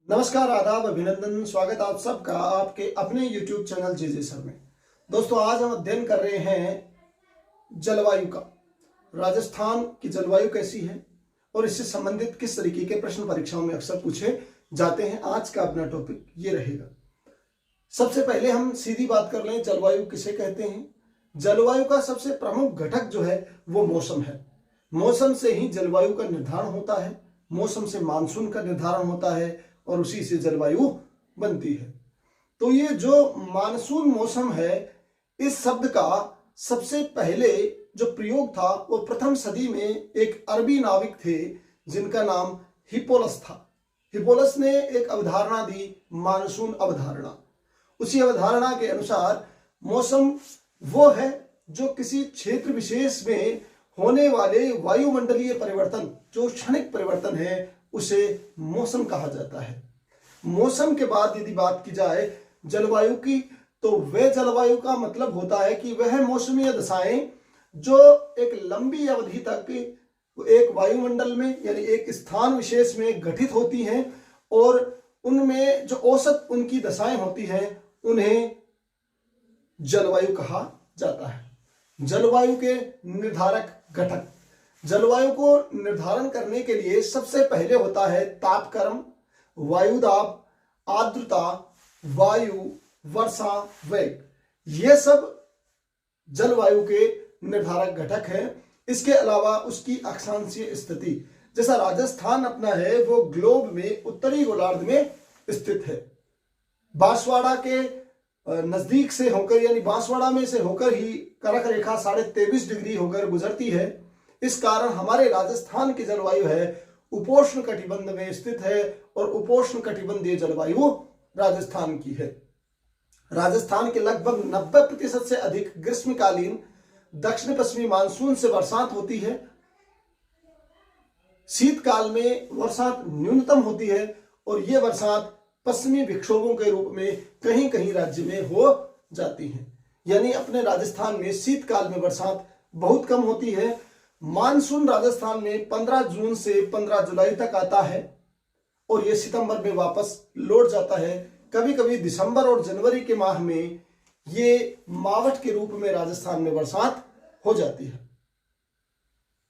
नमस्कार, आदाब, अभिनंदन, स्वागत आप सबका आपके अपने YouTube चैनल जे सर में। दोस्तों, आज हम अध्ययन कर रहे हैं जलवायु का। राजस्थान की जलवायु कैसी है और इससे संबंधित किस तरीके के प्रश्न परीक्षाओं में अक्सर पूछे जाते हैं। आज का अपना टॉपिक ये रहेगा। सबसे पहले हम सीधी बात कर लें, जलवायु किसे कहते हैं। जलवायु का सबसे प्रमुख घटक जो है वो मौसम है। मौसम से ही जलवायु का निर्धारण होता है, मौसम से मानसून का निर्धारण होता है और उसी से जलवायु बनती है। तो ये जो मानसून मौसम है, इस शब्द का सबसे पहले जो प्रयोग था वो प्रथम सदी में एक अरबी नाविक थे जिनका नाम हिप्पोलस था। हिप्पोलस ने एक अवधारणा दी, मानसून अवधारणा। उसी अवधारणा के अनुसार मौसम वो है जो किसी क्षेत्र विशेष में होने वाले वायुमंडलीय परिवर्तन, जो क्षणिक परिवर्तन है, उसे मौसम कहा जाता है। मौसम के बाद यदि बात की जाए जलवायु की, तो वह जलवायु का मतलब होता है कि वह मौसमीय दशाएं जो एक लंबी अवधि तक एक वायुमंडल में यानी एक स्थान विशेष में घटित होती हैं और उनमें जो औसत उनकी दशाएं होती हैं उन्हें जलवायु कहा जाता है। जलवायु के निर्धारक घटक। जलवायु को निर्धारण करने के लिए सबसे पहले होता है तापक्रम, वायुदाब, आर्द्रता, वायु, वर्षा, वेग। ये सब जलवायु के निर्धारक घटक हैं। इसके अलावा उसकी अक्षांशीय स्थिति, जैसा राजस्थान अपना है वो ग्लोब में उत्तरी गोलार्ध में स्थित है। बांसवाड़ा के नजदीक से होकर यानी बांसवाड़ा में से होकर ही कर्क रेखा 23.5 डिग्री होकर गुजरती है। इस कारण हमारे राजस्थान की जलवायु है उपोष्ण कटिबंध में स्थित है और उपोष्ण कटिबंधीय जलवायु राजस्थान की है। राजस्थान के लगभग 90% से अधिक ग्रीष्मकालीन दक्षिण पश्चिमी मानसून से बरसात होती है। शीतकाल में बरसात न्यूनतम होती है और यह बरसात पश्चिमी विक्षोभों के रूप में कहीं कहीं राज्य में हो जाती है। यानी अपने राजस्थान में शीतकाल में बरसात बहुत कम होती है। मानसून राजस्थान में 15 जून से 15 जुलाई तक आता है और यह सितंबर में वापस लौट जाता है। कभी कभी दिसंबर और जनवरी के माह में ये मावठ के रूप में राजस्थान में बरसात हो जाती है।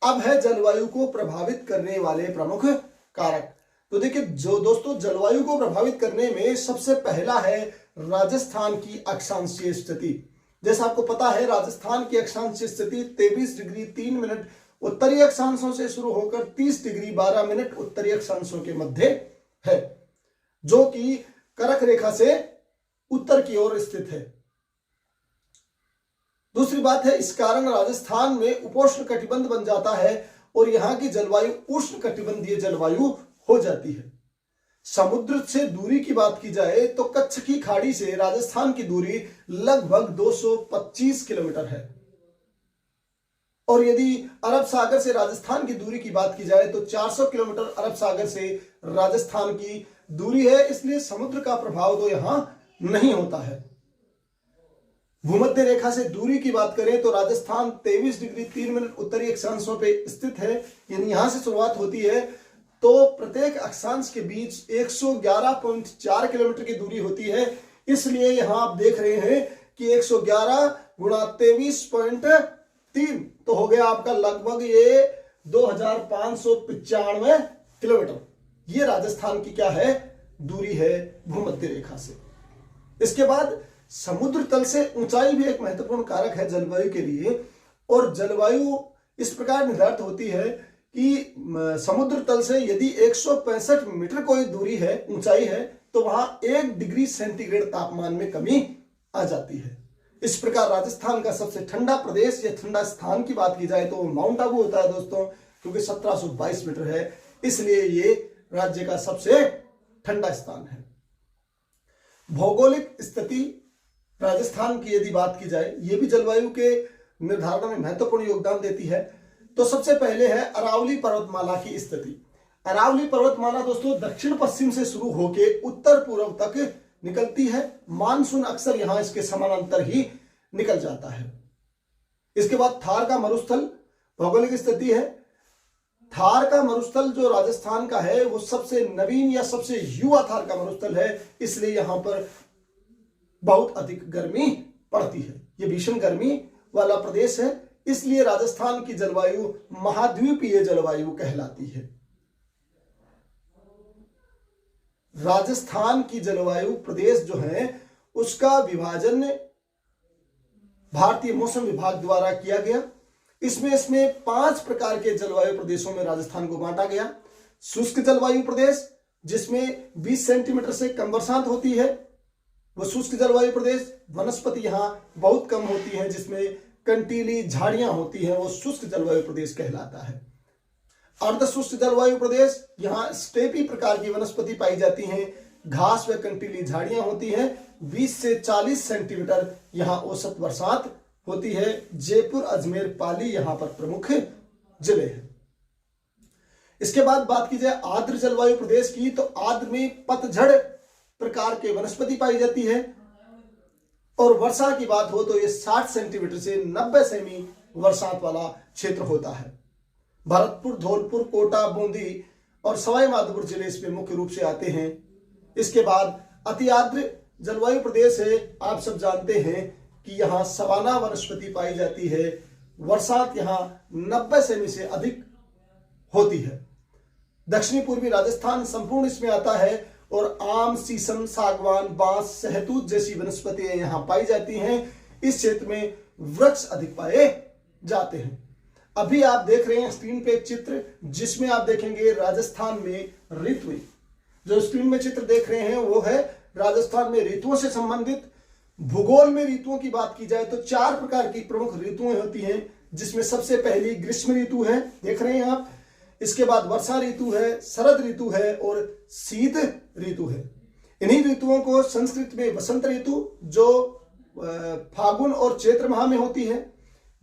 अब है जलवायु को प्रभावित करने वाले प्रमुख कारक। तो देखिए जो दोस्तों, जलवायु को प्रभावित करने में सबसे पहला है राजस्थान की अक्षांशीय स्थिति। जैसा आपको पता है, राजस्थान की अक्षांशीय स्थिति 23 डिग्री 3 मिनट उत्तरी अक्षांशों से शुरू होकर 30 डिग्री 12 मिनट उत्तरी अक्षांशों के मध्य है, जो कि कर्क रेखा से उत्तर की ओर स्थित है। दूसरी बात है, इस कारण राजस्थान में उपोष्ण कटिबंध बन जाता है और यहां की जलवायु उष्ण कटिबंधीय जलवायु हो जाती है। समुद्र से दूरी की बात की जाए तो कच्छ की खाड़ी से राजस्थान की दूरी लगभग 225 किलोमीटर है और यदि अरब सागर से राजस्थान की दूरी की बात की जाए तो 400 किलोमीटर अरब सागर से राजस्थान की दूरी है। इसलिए समुद्र का प्रभाव तो यहां नहीं होता है। भूमध्य रेखा से दूरी की बात करें तो राजस्थान 23 डिग्री 3 मिनट उत्तरी अक्षांशों पे स्थित है। यानी यहां से शुरुआत होती है तो प्रत्येक अक्षांश के बीच 111.4 किलोमीटर की दूरी होती है। इसलिए यहां आप देख रहे हैं कि 111 गुणा 23.3 तो हो गया आपका लगभग ये 2595 किलोमीटर। ये राजस्थान की क्या है, दूरी है भूमध्य रेखा से। इसके बाद समुद्र तल से ऊंचाई भी एक महत्वपूर्ण कारक है जलवायु के लिए। और जलवायु इस प्रकार निर्धारित होती है कि समुद्र तल से यदि 165 मीटर कोई दूरी है, ऊंचाई है, तो वहां 1 डिग्री सेंटीग्रेड तापमान में कमी आ जाती है। इस प्रकार राजस्थान का सबसे ठंडा प्रदेश या ठंडा स्थान की बात की जाए तो माउंट आबू होता है दोस्तों, क्योंकि 1722 मीटर है, इसलिए ये राज्य का सबसे ठंडा स्थान है। भौगोलिक स्थिति राजस्थान की यदि बात की जाए, ये भी जलवायु के निर्धारण में महत्वपूर्ण योगदान देती है। तो सबसे पहले है अरावली पर्वतमाला की स्थिति। अरावली पर्वतमाला दोस्तों दक्षिण पश्चिम से शुरू होकर उत्तर पूर्व तक निकलती है। मानसून अक्सर यहां इसके समानांतर ही निकल जाता है। इसके बाद थार का मरुस्थल भौगोलिक स्थिति है। थार का मरुस्थल जो राजस्थान का है वो सबसे नवीन या सबसे युवा थार का मरुस्थल है, इसलिए यहां पर बहुत अधिक गर्मी पड़ती है। ये भीषण गर्मी वाला प्रदेश है, इसलिए राजस्थान की जलवायु महाद्वीपीय जलवायु कहलाती है। राजस्थान की जलवायु प्रदेश जो है उसका विभाजन भारतीय मौसम विभाग द्वारा किया गया। इसमें 5 प्रकार के जलवायु प्रदेशों में राजस्थान को बांटा गया। शुष्क जलवायु प्रदेश जिसमें 20 सेंटीमीटर से कम बरसात होती है, वो शुष्क जलवायु प्रदेश। वनस्पति यहाँ बहुत कम होती है, जिसमें कंटीली झाड़ियां होती हैं, वो शुष्क जलवायु प्रदेश कहलाता है। अर्ध शुष्क जलवायु प्रदेश, यहाँ स्टेपी प्रकार की वनस्पति पाई जाती हैं, घास व कंटीली झाड़ियां होती हैं। 20 से 40 सेंटीमीटर यहाँ औसत बरसात होती है। जयपुर, अजमेर, पाली यहाँ पर प्रमुख जिले हैं। इसके बाद बात की जाए आर्द्र जलवायु प्रदेश की, तो आर्द्र में पतझड़ प्रकार के वनस्पति पाई जाती है। और वर्षा की बात हो तो ये 60 सेंटीमीटर से 90 सेमी वर्षात वाला क्षेत्र होता है। भरतपुर, धौलपुर, कोटा, बूंदी और सवाई माधोपुर जिले इसमें मुख्य रूप से आते हैं। इसके बाद अति आर्द्र जलवायु प्रदेश है। आप सब जानते हैं कि यहाँ सवाना वनस्पति पाई जाती है। वर्षात यहाँ 90 सेमी से अधिक होती है। दक्षिणी पूर्वी राजस्थान संपूर्ण इसमें आता है और आम, शीशम, सागवान, बांस, सहतूत जैसी वनस्पतियां यहाँ पाई जाती हैं। इस क्षेत्र में वृक्ष अधिक पाए जाते हैं। अभी आप देख रहे हैं स्क्रीन पे एक चित्र, जिसमें आप देखेंगे राजस्थान में ऋतुएं। जो स्क्रीन में चित्र देख रहे हैं वो है राजस्थान में ऋतुओं से संबंधित। भूगोल में ऋतुओं की बात की जाए तो 4 प्रकार की प्रमुख ऋतुएं होती हैं, जिसमें सबसे पहली ग्रीष्म ऋतु है, देख रहे हैं आप। इसके बाद वर्षा ऋतु है, शरद ऋतु है और शीत ऋतु है। इन्हीं ऋतुओं को संस्कृत में वसंत ऋतु, जो फागुन और चैत्र माह में होती है।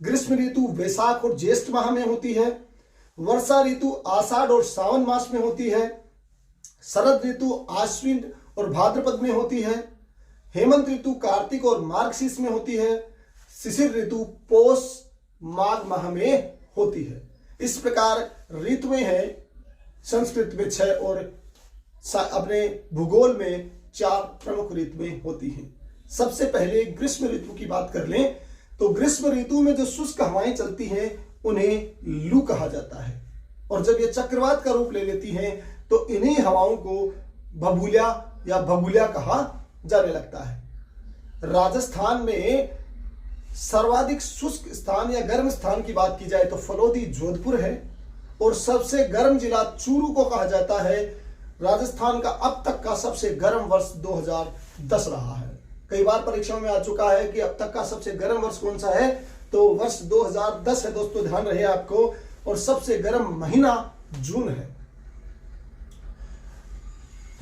ग्रीष्म ऋतु वैशाख और ज्येष्ठ माह में होती है। वर्षा ऋतु आषाढ़ और सावन मास में होती है। शरद ऋतु आश्विन और भाद्रपद में होती है। हेमंत ऋतु कार्तिक और मार्गशीर्ष में होती है। शिशिर ऋतु पौष माघ माह में होती है। इस प्रकार ऋतुएं हैं। संस्कृत में 6 और अपने भूगोल में 4 प्रमुख ऋतुएं होती हैं। सबसे पहले ग्रीष्म ऋतु की बात कर लें तो ग्रीष्म ऋतु में जो शुष्क हवाएं चलती हैं उन्हें लू कहा जाता है। और जब ये चक्रवात का रूप ले लेती हैं तो इन्हीं हवाओं को भभूलिया या भगुलिया कहा जाने लगता है। राजस्थान में सर्वाधिक शुष्क स्थान या गर्म स्थान की बात की जाए तो फलोदी, जोधपुर है। और सबसे गर्म जिला चूरू को कहा जाता है। राजस्थान का अब तक का सबसे गर्म वर्ष 2010 रहा है। कई बार परीक्षाओं में आ चुका है कि अब तक का सबसे गर्म वर्ष कौन सा है, तो वर्ष 2010 है दोस्तों, ध्यान रहे आपको। और सबसे गर्म महीना जून है।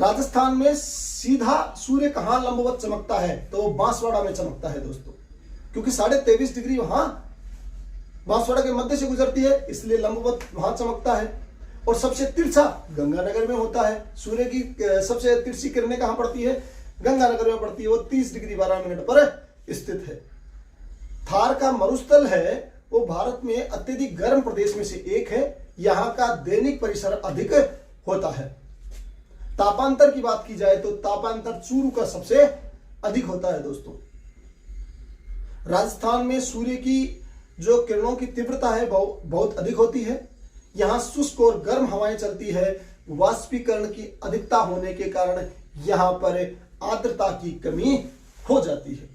राजस्थान में सीधा सूर्य कहां लंबवत चमकता है, तो बांसवाड़ा में चमकता है दोस्तों, क्योंकि 23.5 डिग्री वहां बांसवाड़ा के मध्य से गुजरती है, इसलिए लंबवत वहां चमकता है। और सबसे तिरछा गंगानगर में होता है। सूर्य की सबसे तिरछी किरणें कहां पड़ती है, गंगानगर में पड़ती है। वो 30 डिग्री 12 मिनट पर स्थित है। थार का मरुस्थल है वो भारत में अत्यधिक गर्म प्रदेश में से एक है। यहाँ का दैनिक परिसर अधिक होता है। तापांतर की बात की जाए तो तापांतर चूरू का सबसे अधिक होता है दोस्तों। राजस्थान में सूर्य की जो किरणों की तीव्रता है बहुत अधिक होती है। यहाँ शुष्क और गर्म हवाएं चलती है। वाष्पीकरण की अधिकता होने के कारण यहाँ पर आर्द्रता की कमी हो जाती है।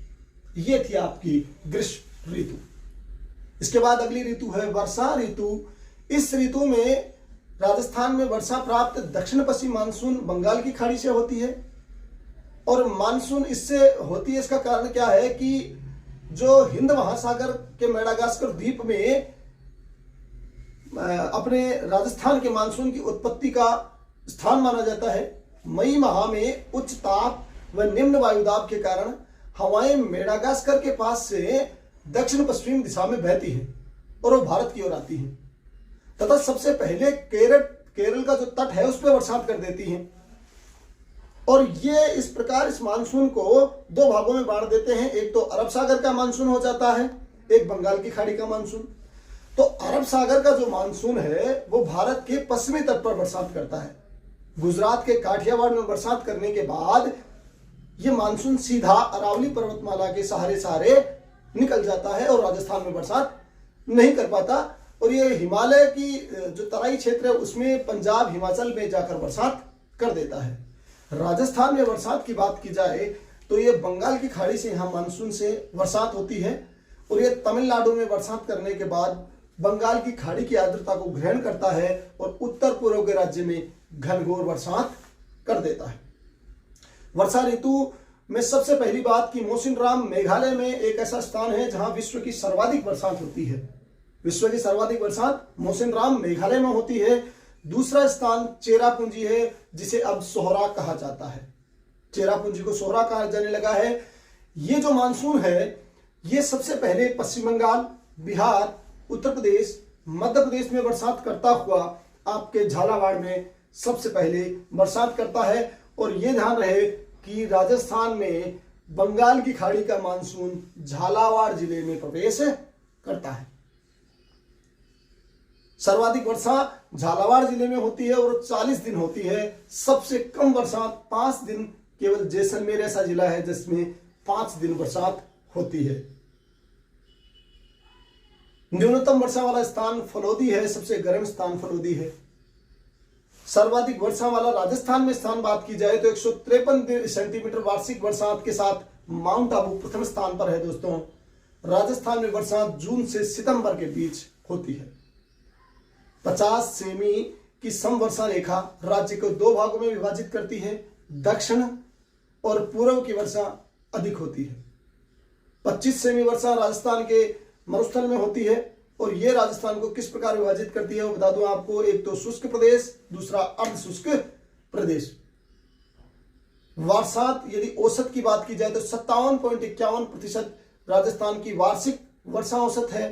ये थी आपकी ग्रीष्म ऋतु। इसके बाद अगली ऋतु है वर्षा ऋतु। इस ऋतु में राजस्थान में वर्षा प्राप्त दक्षिण पश्चिम मानसून बंगाल की खाड़ी से होती है। और मानसून इससे होती है, इसका कारण क्या है कि जो हिंद महासागर के मेडागास्कर द्वीप में अपने राजस्थान के मानसून की उत्पत्ति का स्थान माना जाता है। मई माह में उच्च ताप व निम्न वायुदाब के कारण हवाएं मेडागास्कर के पास से दक्षिण पश्चिम दिशा में बहती हैं और वो भारत की ओर आती हैं तथा सबसे पहले केरल का जो तट है उस पर बरसात कर देती हैं। और ये इस प्रकार इस मानसून को 2 भागों में बांट देते हैं। एक तो अरब सागर का मानसून हो जाता है, एक बंगाल की खाड़ी का मानसून। तो अरब सागर का जो मानसून है वो भारत के पश्चिमी तट पर बरसात करता है। गुजरात के काठियावाड़ में बरसात करने के बाद ये मानसून सीधा अरावली पर्वतमाला के सहारे सहारे निकल जाता है और राजस्थान में बरसात नहीं कर पाता, और ये हिमालय की जो तराई क्षेत्र है उसमें पंजाब हिमाचल में जाकर बरसात कर देता है। राजस्थान में बरसात की बात की जाए तो ये बंगाल की खाड़ी से यहाँ मानसून से बरसात होती है, और ये तमिलनाडु में बरसात करने के बाद बंगाल की खाड़ी की आर्द्रता को ग्रहण करता है और उत्तर पूर्व के राज्य में घनघोर बरसात कर देता है। वर्षा ऋतु में सबसे पहली बात कि मौसिनराम मेघालय में एक ऐसा स्थान है जहां विश्व की सर्वाधिक बरसात होती है। विश्व की सर्वाधिक बरसात मौसिनराम मेघालय में होती है। दूसरा स्थान चेरापूंजी है, जिसे अब सोहरा कहा जाता है। चेरापूंजी को सोहरा कहा जाने लगा है। ये जो मानसून है ये सबसे पहले पश्चिम बंगाल, बिहार, उत्तर प्रदेश, मध्य प्रदेश में बरसात करता हुआ आपके झालावाड़ में सबसे पहले बरसात करता है। और ये ध्यान रहे कि राजस्थान में बंगाल की खाड़ी का मानसून झालावाड़ जिले में प्रवेश करता है। सर्वाधिक वर्षा झालावाड़ जिले में होती है और 40 दिन होती है। सबसे कम बरसात 5 दिन केवल जैसलमेर ऐसा जिला है जिसमें 5 दिन बरसात होती है। न्यूनतम वर्षा वाला स्थान फलोदी है, सबसे गर्म स्थान फलोदी है। सर्वाधिक वर्षा वाला राजस्थान में स्थान बात की जाए तो 153 सेंटीमीटर वार्षिक बरसात के साथ माउंट आबू प्रथम स्थान पर है। दोस्तों, राजस्थान में बरसात जून से सितंबर के बीच होती है। 50 सेमी की समवर्षा रेखा राज्य को 2 भागों में विभाजित करती है। दक्षिण और पूर्व की वर्षा अधिक होती है। 25 सेमी वर्षा राजस्थान के मरुस्थल में होती है, और यह राजस्थान को किस प्रकार विभाजित करती है वो बता दूं आपको। एक तो शुष्क प्रदेश, दूसरा अर्ध शुष्क प्रदेश। बरसात यदि औसत की बात की जाए तो 57.51% राजस्थान की वार्षिक वर्षा औसत है।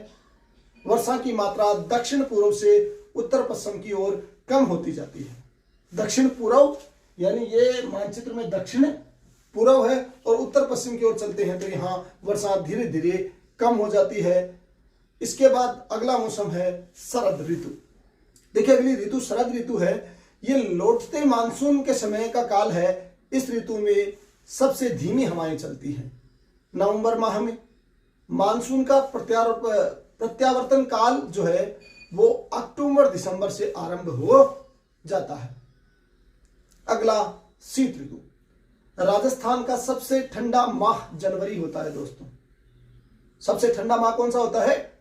वर्षा की मात्रा दक्षिण पूर्व से उत्तर पश्चिम की ओर कम होती जाती है। दक्षिण पूर्व यानी ये मानचित्र में दक्षिण पूर्व है और उत्तर पश्चिम की ओर चलते हैं तो यहाँ वर्षा धीरे धीरे कम हो जाती है। इसके बाद अगला मौसम है शरद ऋतु। देखिए, अगली ऋतु शरद ऋतु है। ये लौटते मानसून के समय का काल है। इस ऋतु में सबसे धीमी हवाएं चलती हैं। नवंबर माह में मानसून का प्रत्यावर्तन काल जो है वो अक्टूबर दिसंबर से आरंभ हो जाता है। अगला शीत ऋतु। राजस्थान का सबसे ठंडा माह जनवरी होता है। दोस्तों, सबसे ठंडा माह कौन सा होता है?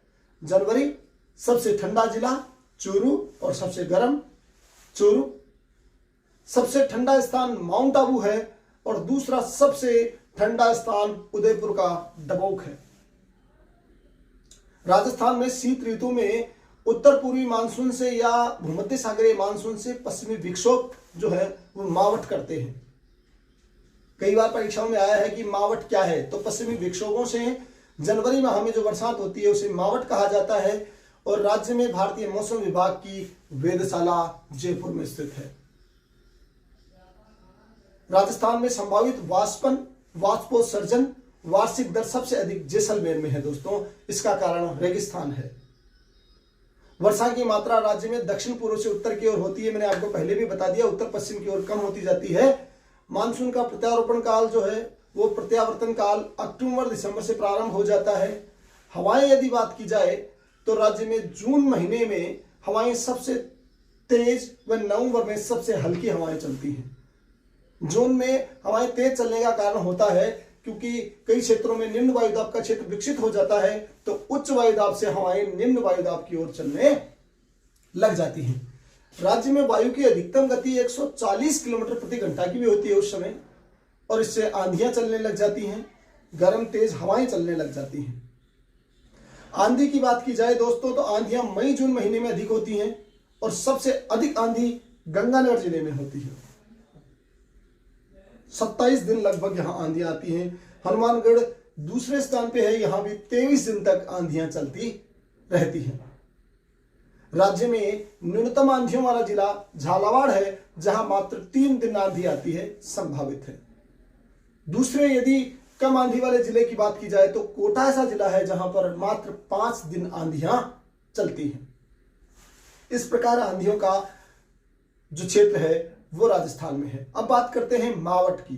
जनवरी। सबसे ठंडा जिला चूरू और सबसे गर्म चूरू। सबसे ठंडा स्थान माउंट आबू है और दूसरा सबसे ठंडा स्थान उदयपुर का डबोक है। राजस्थान में शीत ऋतु में उत्तर पूर्वी मानसून से या भूमध्य सागरीय मानसून से पश्चिमी विक्षोभ जो है वो मावट करते हैं। कई बार परीक्षाओं में आया है कि मावट क्या है, तो पश्चिमी विक्षोभों से जनवरी माह में जो बरसात होती है उसे मावट कहा जाता है। और राज्य में भारतीय मौसम विभाग की वेधशाला जयपुर में स्थित है। राजस्थान में संभावित वाष्पोत्सर्जन वार्षिक दर सबसे अधिक जैसलमेर में है। दोस्तों, इसका कारण रेगिस्तान है। वर्षा की मात्रा राज्य में दक्षिण पूर्व से उत्तर की ओर होती है। मैंने आपको पहले भी बता दिया, उत्तर पश्चिम की ओर कम होती जाती है। मानसून का प्रत्यारोपण काल जो है वो प्रत्यावर्तन काल अक्टूबर दिसंबर से प्रारंभ हो जाता है। हवाएं यदि बात की जाए तो राज्य में जून महीने में हवाएं सबसे तेज व नवंबर में सबसे हल्की हवाएं चलती हैं। जून में हवाएं तेज चलने का कारण होता है क्योंकि कई क्षेत्रों में निम्न वायुदाब का क्षेत्र विकसित हो जाता है, तो उच्च वायुदाब से हवाएं निम्न वायुदाब की ओर चलने लग जाती हैं। राज्य में वायु की अधिकतम गति 140 किलोमीटर प्रति घंटा की भी होती है उस समय, और इससे आंधियां चलने लग जाती हैं, गर्म तेज हवाएं चलने लग जाती हैं। आंधी की बात की जाए दोस्तों तो आंधियां मई जून महीने में अधिक होती हैं और सबसे अधिक आंधी गंगानगर जिले में होती है। 27 दिन लगभग यहां आंधियां आती हैं। हनुमानगढ़ दूसरे स्थान पे है, यहां भी 23 दिन तक आंधियां चलती रहती हैं। राज्य में न्यूनतम आंधियों वाला जिला झालावाड़ है, जहां मात्र 3 दिन आंधी आती है संभावित है। दूसरे यदि कम आंधी वाले जिले की बात की जाए तो कोटा ऐसा जिला है जहां पर मात्र 5 दिन आंधियां चलती हैं। इस प्रकार आंधियों का जो क्षेत्र है वो राजस्थान में है। अब बात करते हैं मावठ की।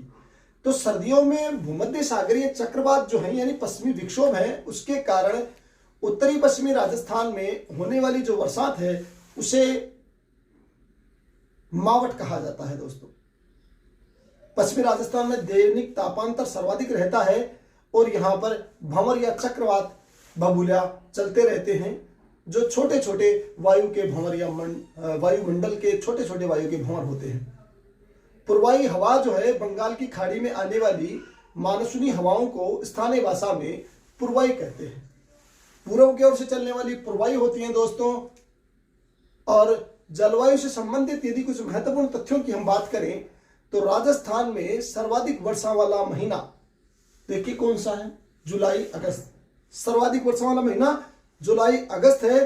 तो सर्दियों में भूमध्य सागरीय चक्रवात जो है यानी पश्चिमी विक्षोभ है, उसके कारण उत्तरी पश्चिमी राजस्थान में होने वाली जो बरसात है उसे मावठ कहा जाता है। दोस्तों, पश्चिमी राजस्थान में दैनिक तापांतर सर्वाधिक रहता है और यहां पर भंवर या चक्रवात बबूला चलते रहते हैं, जो छोटे छोटे वायु के भंवर या वायुमंडल के छोटे छोटे वायु के भंवर होते हैं। पूर्वाई हवा जो है बंगाल की खाड़ी में आने वाली मानसूनी हवाओं को स्थानीय भाषा में पूर्वाई कहते हैं। पूर्व की ओर से चलने वाली पूर्वाई होती हैं दोस्तों। और जलवायु से संबंधित यदि कुछ महत्वपूर्ण तथ्यों की हम बात करें तो राजस्थान में सर्वाधिक वर्षा वाला महीना देखिए कौन सा है, जुलाई अगस्त। सर्वाधिक वर्षा वाला महीना जुलाई अगस्त है।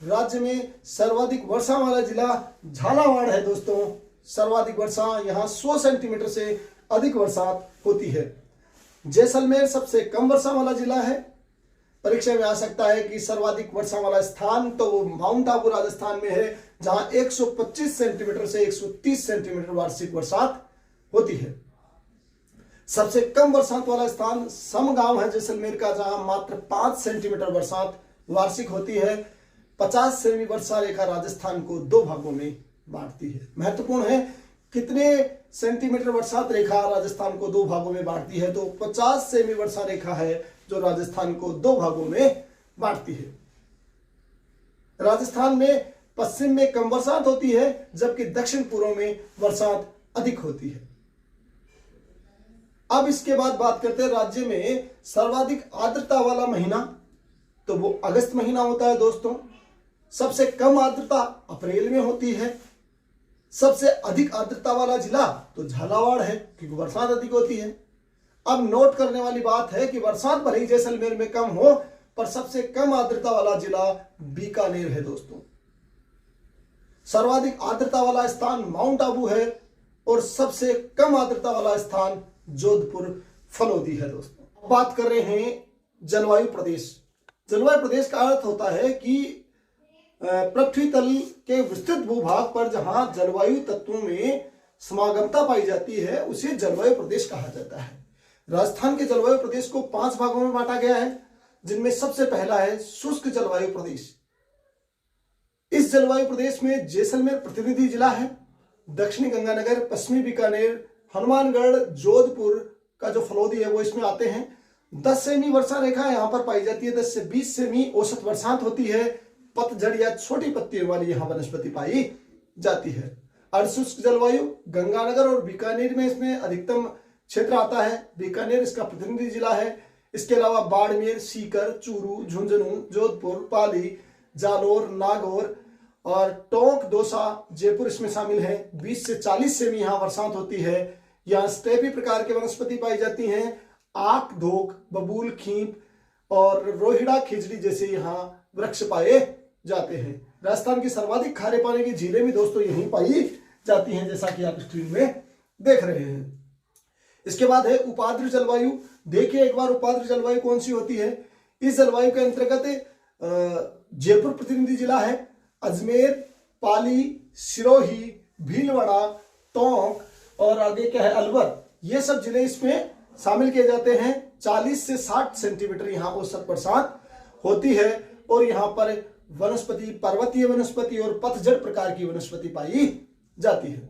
राज्य में सर्वाधिक वर्षा वाला जिला झालावाड़ है दोस्तों। सर्वाधिक वर्षा यहाँ 100 सेंटीमीटर से अधिक बरसात होती है। जैसलमेर सबसे कम वर्षा वाला जिला है। परीक्षा में आ सकता है कि सर्वाधिक वर्षा वाला स्थान तो वो माउंट आबू राजस्थान में है, जहां 125 सेंटीमीटर से 130 सेंटीमीटर वार्षिक बरसात होती है। सबसे कम बरसात वाला स्थान समगांव है जैसलमेर का, जहां मात्र 5 सेंटीमीटर बरसात वार्षिक होती है। 50 सेमी वर्षा रेखा राजस्थान को 2 भागों में बांटती है। महत्वपूर्ण है, कितने सेंटीमीटर बरसात रेखा राजस्थान को 2 भागों में बांटती है, तो 50 सेमी वर्षा रेखा है जो राजस्थान को 2 भागों में बांटती है। राजस्थान में पश्चिम में कम बरसात होती है, जबकि दक्षिण पूर्व में बरसात अधिक होती है। अब इसके बाद बात करते हैं राज्य में सर्वाधिक आर्द्रता वाला महीना, तो वो अगस्त महीना होता है दोस्तों। सबसे कम आर्द्रता अप्रैल में होती है। सबसे अधिक आर्द्रता वाला जिला तो झालावाड़ है, क्योंकि बरसात अधिक होती है। अब नोट करने वाली बात है कि बरसात भले ही जैसलमेर में कम हो, पर सबसे कम आर्द्रता वाला जिला बीकानेर है दोस्तों। सर्वाधिक आर्द्रता वाला स्थान माउंट आबू है और सबसे कम आर्द्रता वाला स्थान जोधपुर फलोदी है दोस्तों। बात कर रहे हैं जलवायु प्रदेश। जलवायु प्रदेश का अर्थ होता है कि पृथ्वी तल के विस्तृत भूभाग पर जहां जलवायु तत्वों में समागमता पाई जाती है उसे जलवायु प्रदेश कहा जाता है। राजस्थान के जलवायु प्रदेश को 5 भागों में बांटा गया है, जिनमें सबसे पहला है शुष्क जलवायु प्रदेश। इस जलवायु प्रदेश में जैसलमेर प्रतिनिधि जिला है। दक्षिणी गंगानगर, पश्चिमी बीकानेर, हनुमानगढ़, जोधपुर का जो फलोदी है वो इसमें आते हैं। 10 सेमी वर्षा रेखा यहाँ पर पाई जाती है। 10 से 20 सेमी औसत बरसात होती है। पतझड़ या छोटी पत्तियों वाली यहाँ वनस्पति पाई जाती है। अर्धशुष्क जलवायु गंगानगर और बीकानेर में इसमें अधिकतम क्षेत्र आता है। बीकानेर इसका प्रतिनिधि जिला है। इसके अलावा बाड़मेर, सीकर, चूरू, झुंझुनू, जोधपुर, पाली, जालोर, नागौर और टोंक, दौसा, जयपुर इसमें शामिल है। 20 से 40 सेमी यहाँ बरसात होती है। यहाँ स्टेपी प्रकार के वनस्पति पाई जाती हैं। आक, धोक, बबूल, खींप और रोहिड़ा, खिजड़ी जैसे यहाँ वृक्ष पाए जाते हैं। राजस्थान की सर्वाधिक खारे पानी की झीलें भी दोस्तों यहीं पाई जाती हैं, जैसा कि आप स्क्रीन में देख रहे हैं। इसके बाद है उपाद्र जलवायु। देखिए एक बार उपाद्र जलवायु कौन सी होती है। इस जलवायु के अंतर्गत जयपुर प्रतिनिधि जिला है। अजमेर, पाली, सिरोही, भीलवाड़ा, टोंक और आगे क्या है अलवर, ये सब जिले इसमें शामिल किए जाते हैं। 40 से 60 सेंटीमीटर यहाँ औसत बरसात होती है और यहाँ पर वनस्पति, पर्वतीय वनस्पति और पतझड़ प्रकार की वनस्पति पाई जाती है।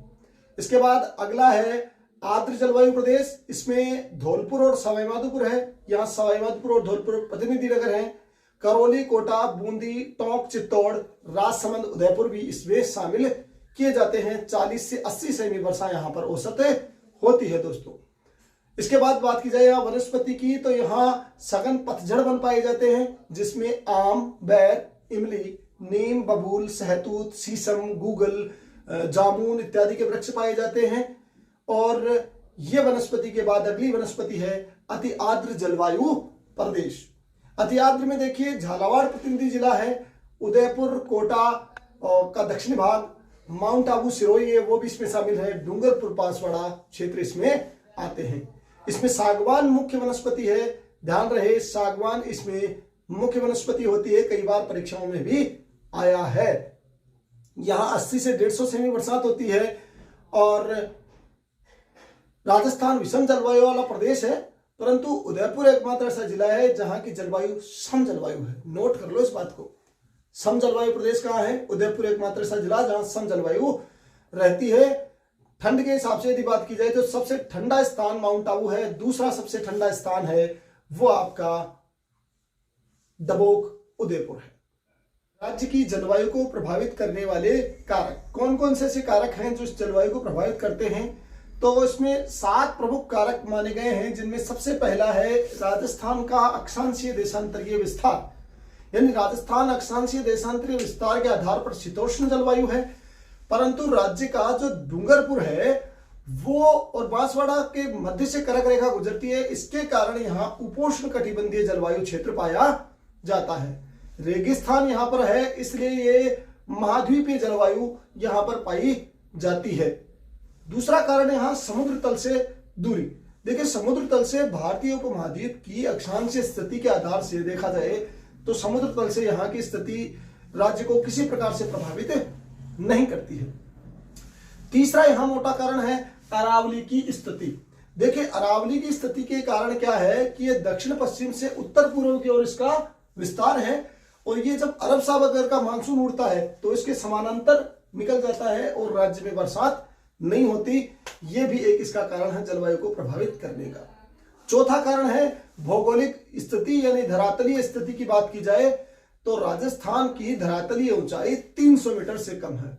इसके बाद अगला है आर्द्र जलवायु प्रदेश। इसमें धौलपुर और सवाईमाधोपुर है। यहाँ सवाईमाधोपुर और धौलपुर प्रतिनिधि नगर हैं। करौली, कोटा, बूंदी, टोंक, चित्तौड़, राजसमंद, उदयपुर भी इसमें शामिल किए जाते हैं। 40 से 80 सेमी वर्षा यहाँ पर औसत होती है दोस्तों। इसके बाद बात की जाए यहाँ वनस्पति की, तो यहाँ सघन पतझड़ वन पाए जाते हैं, जिसमें आम, बैर, इमली, नीम, बबूल, सहतूत, शीशम, गूगल, जामुन इत्यादि के वृक्ष पाए जाते हैं। और ये वनस्पति के बाद अगली वनस्पति है अति आर्द्र जलवायु प्रदेश। अति आर्द्र में देखिए झालावाड़ प्रतिनिधि जिला है। उदयपुर, कोटा का दक्षिणी भाग, माउंट आबू, सिरोही है वो भी इसमें शामिल है। डूंगरपुर, पासवाड़ा क्षेत्र इसमें आते हैं। इसमें सागवान मुख्य वनस्पति है। ध्यान रहे सागवान इसमें मुख्य वनस्पति होती है, कई बार परीक्षाओं में भी आया है। यहाँ 80 से 150 सेमी बरसात होती है और राजस्थान विषम जलवायु वाला प्रदेश है, परंतु उदयपुर एकमात्र ऐसा जिला है जहां की जलवायु सम जलवायु है। नोट कर लो इस बात को। सम जलवायु प्रदेश कहाँ है? उदयपुर एकमात्र ऐसा जिला जहां सम जलवायु रहती है। ठंड के हिसाब से यदि बात की जाए तो सबसे ठंडा स्थान माउंट आबू है, दूसरा सबसे ठंडा स्थान है वो आपका डबोक उदयपुर है। राज्य की जलवायु को प्रभावित करने वाले कारक कौन कौन से ऐसे कारक हैं जो इस जलवायु को प्रभावित करते हैं? तो इसमें 7 प्रमुख कारक माने गए हैं, जिनमें सबसे पहला है राजस्थान का अक्षांशीय देशांतरीय विस्तार। यानी राजस्थान अक्षांशीय देशांतरीय विस्तार के आधार पर शीतोष्ण जलवायु है, परंतु राज्य का जो डूंगरपुर है वो और बांसवाड़ा के मध्य से कर्क रेखा गुजरती है, इसके कारण यहाँ उपोष्ण कटिबंधीय जलवायु क्षेत्र पाया जाता है। रेगिस्तान यहाँ पर है, इसलिए ये महाद्वीपीय जलवायु यहाँ पर पाई जाती है। दूसरा कारण यहाँ समुद्र तल से दूरी। देखिए, समुद्र तल से भारतीय उपमहाद्वीप की अक्षांशीय स्थिति के आधार से देखा जाए तो समुद्र तल से यहाँ की स्थिति राज्य को किसी प्रकार से प्रभावित नहीं करती है। तीसरा यहाँ मोटा कारण है अरावली की स्थिति। देखिए, अरावली की स्थिति के कारण क्या है कि ये दक्षिण पश्चिम से उत्तर पूर्व की ओर इसका विस्तार है और ये जब अरब सागर का मानसून उड़ता है तो इसके समानांतर निकल जाता है और राज्य में बरसात नहीं होती। ये भी एक इसका कारण है जलवायु को प्रभावित करने का। चौथा कारण है भौगोलिक स्थिति, यानी धरातलीय स्थिति की बात की जाए तो राजस्थान की धरातलीय ऊंचाई 300 मीटर से कम है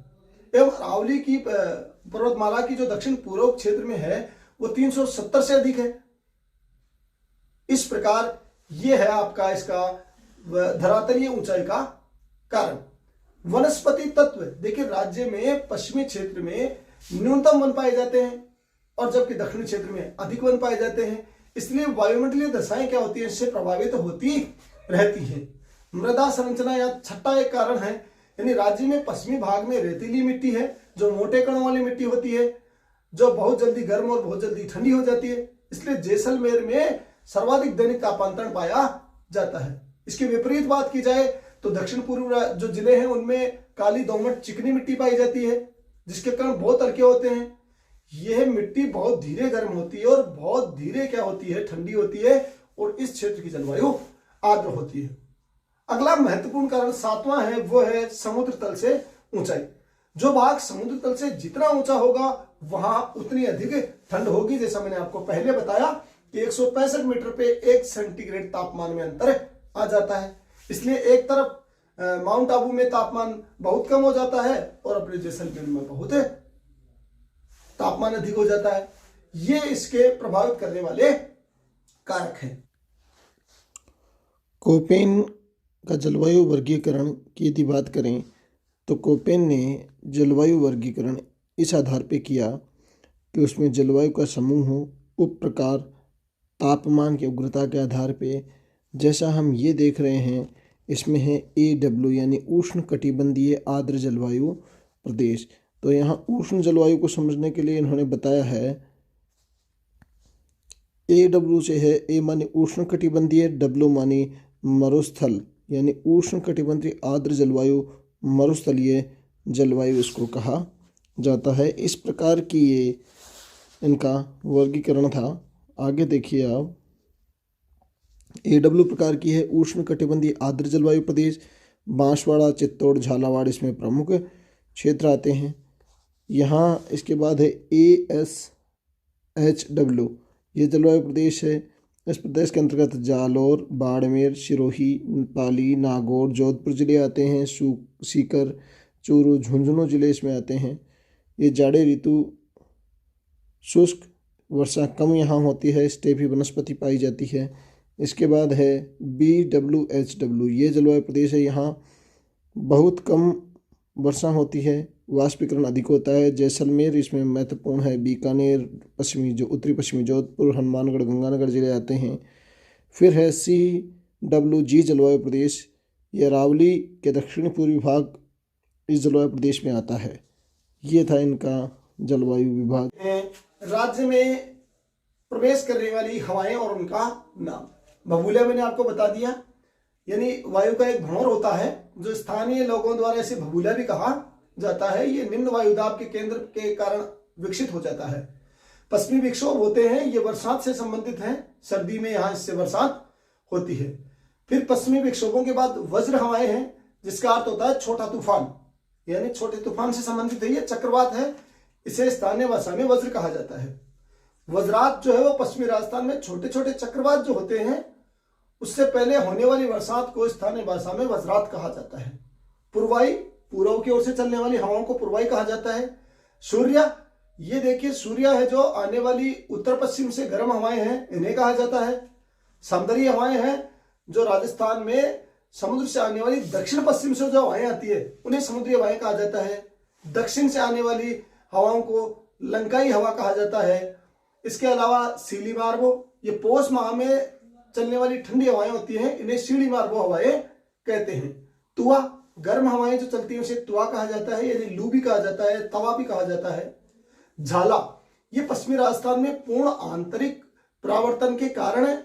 एवं अरावली की पर्वतमाला की जो दक्षिण पूर्व क्षेत्र में है वो 370 से अधिक है। इस प्रकार ये है आपका इसका धरातलीय ऊंचाई का कारण। वनस्पति तत्व, देखिए राज्य में पश्चिमी क्षेत्र में न्यूनतम वन पाए जाते हैं और जबकि दक्षिणी क्षेत्र में अधिक वन पाए जाते हैं, इसलिए वायुमंडलीय दशाएं क्या होती है, इससे प्रभावित होती रहती है। मृदा संरचना या छठा एक कारण है, यानी राज्य में पश्चिमी भाग में रेतीली मिट्टी है जो मोटे कणों वाली मिट्टी होती है, जो बहुत जल्दी गर्म और बहुत जल्दी ठंडी हो जाती है, इसलिए जैसलमेर में सर्वाधिक दैनिक तापांतरण पाया जाता है। इसकी विपरीत बात की जाए तो दक्षिण पूर्व जो जिले हैं उनमें काली दोमट चिकनी मिट्टी पाई जाती है जिसके कण बहुत हल्के होते हैं। यह मिट्टी बहुत धीरे गर्म होती है और बहुत धीरे क्या होती है, ठंडी होती है और इस क्षेत्र की जलवायु आर्द्र होती है। अगला महत्वपूर्ण कारण 7वां है, वो है समुद्र तल से ऊंचाई। जो भाग समुद्र तल से जितना ऊंचा होगा वहां उतनी अधिक ठंड होगी। जैसा मैंने आपको पहले बताया कि 165 मीटर पे 1 सेंटीग्रेड तापमान में अंतर आ जाता है, इसलिए एक तरफ माउंट आबू में तापमान बहुत कम हो जाता है और अपने जैसलमेर में बहुत तापमान अधिक हो जाता है। ये इसके प्रभावित करने वाले कारक हैं। कोपेन का जलवायु वर्गीकरण की यदि बात करें तो कोपेन ने जलवायु वर्गीकरण इस आधार पर किया कि उसमें जलवायु का समूह हो, उप प्रकार, तापमान की उग्रता के आधार पे। जैसा हम ये देख रहे हैं इसमें है AW यानी उष्ण कटिबंधीय आर्द्र जलवायु प्रदेश। तो यहाँ उष्ण जलवायु को समझने के लिए इन्होंने बताया है AW से है, A मानी उष्ण कटिबंधीय, W मानी मरुस्थल यानी उष्ण कटिबंधीय आर्द्र जलवायु, मरुस्थलीय जलवायु इसको कहा जाता है। इस प्रकार की ये इनका वर्गीकरण था। आगे देखिए आप, AW प्रकार की है उष्ण कटिबंधीय आर्द्र जलवायु प्रदेश। बांसवाड़ा, चित्तौड़, झालावाड़ इसमें प्रमुख क्षेत्र आते हैं। यहाँ इसके बाद है ASHW, ये जलवायु प्रदेश है। इस प्रदेश के अंतर्गत जालौर, बाड़मेर, सिरोही, पाली, नागौर, जोधपुर जिले आते हैं। सीकर, चूरू, झुंझुनू जिले इसमें आते हैं। ये जाड़े ऋतु शुष्क, वर्षा कम यहाँ होती है, स्टेपी वनस्पति पाई जाती है। इसके बाद है BWHW, ये जलवायु प्रदेश है। यहाँ बहुत कम वर्षा होती है, वाष्पीकरण अधिक होता है। जैसलमेर इसमें महत्वपूर्ण है। बीकानेर, उत्तरी पश्चिमी जोधपुर, हनुमानगढ़, गंगानगर जिले आते हैं। फिर है CWG जलवायु प्रदेश, यह अरावली के दक्षिण पूर्वी भाग इस जलवायु प्रदेश में आता है। ये था इनका जलवायु विभाग। राज्य में प्रवेश करने वाली हवाएं और उनका नाम। भूगोल मैंने आपको बता दिया। यानी वायु का एक भंवर होता है जो स्थानीय लोगों द्वारा इसे भभूला भी कहा जाता है। ये निम्न वायुदाब के केंद्र के कारण विकसित हो जाता है। पश्चिमी विक्षोभ होते हैं, ये बरसात से संबंधित हैं, सर्दी में यहाँ इससे बरसात होती है। फिर पश्चिमी विक्षोभों के बाद वज्र हवाएं हैं, जिसका अर्थ होता है छोटा तूफान, यानी छोटे तूफान से संबंधित है। ये चक्रवात है, इसे स्थानीय भाषा में वज्र कहा जाता है। वज्रात जो है वो पश्चिमी राजस्थान में छोटे छोटे चक्रवात जो होते हैं उससे पहले होने वाली बरसात को स्थानीय भाषा में वज्रात कहा जाता है। पूर्वाई, पूर्व की ओर से चलने वाली हवाओं को पूर्वाई कहा जाता है। सूर्य, ये देखिए सूर्य है जो आने वाली उत्तर पश्चिम से गर्म हवाएं हैं, इन्हें कहा जाता है। समुद्री हवाएं हैं जो राजस्थान में समुद्र से आने वाली दक्षिण पश्चिम से जो हवाएं आती है उन्हें समुद्री हवाएं कहा जाता है। दक्षिण से आने वाली हवाओं को लंकाई हवा कहा जाता है। इसके अलावा सीली मार्बो, ये पौष माह में चलने वाली ठंडी हवाएं होती हैं, इन्हें सीली मार्बो हवाएं कहते हैं। तुआ, गर्म हवाएं जो चलती हैं उसे तुआ कहा जाता है, यानी लू भी कहा जाता है, तवा भी कहा जाता है। झाला, ये पश्चिमी राजस्थान में पूर्ण आंतरिक परावर्तन के कारण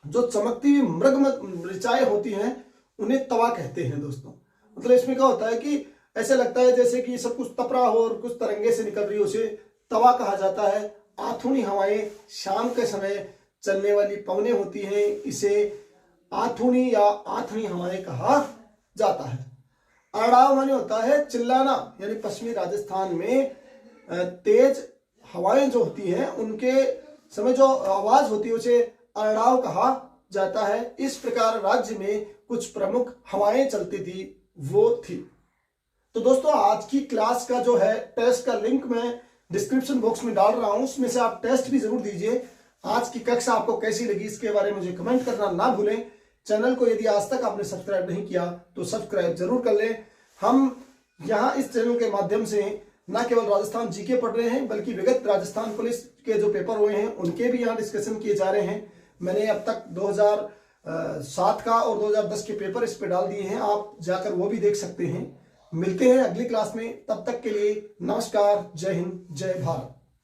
जो चमकती हुई मृग ऋचाएं होती हैं उन्हें तवा कहते हैं दोस्तों। मतलब इसमें क्या होता है कि ऐसे लगता है जैसे कि सब कुछ तप रहा हो और कुछ तरंगे से निकल रही हो, उसे तवा कहा जाता है। आथुनी हवाएं शाम के समय चलने वाली पवनें होती हैं, इसे आथुनी या आथनी हवाएं कहा जाता है। अड़ाव माने होता है चिल्लाना, यानी पश्चिमी राजस्थान में तेज हवाएं जो होती हैं उनके समय जो आवाज होती है उसे अड़ाव कहा जाता है। इस प्रकार राज्य में कुछ प्रमुख हवाएं चलती थी वो थी। तो दोस्तों आज की क्लास का जो है टेस्ट का लिंक मैं डिस्क्रिप्शन बॉक्स में डाल रहा हूं, उसमें से आप टेस्ट भी जरूर दीजिए। आज की कक्षा आपको कैसी लगी इसके बारे में मुझे कमेंट करना ना भूलें। चैनल को यदि आज तक आपने सब्सक्राइब नहीं किया तो सब्सक्राइब जरूर कर लें। हम यहाँ इस चैनल के माध्यम से न केवल राजस्थान जीके पढ़ रहे हैं बल्कि विगत राजस्थान पुलिस के जो पेपर हुए हैं उनके भी यहाँ डिस्कशन किए जा रहे हैं। मैंने अब तक 2007 का और 2010 के पेपर इस पे डाल दिए हैं, आप जाकर वो भी देख सकते हैं। मिलते हैं अगली क्लास में, तब तक के लिए नमस्कार, जय हिंद, जय भारत।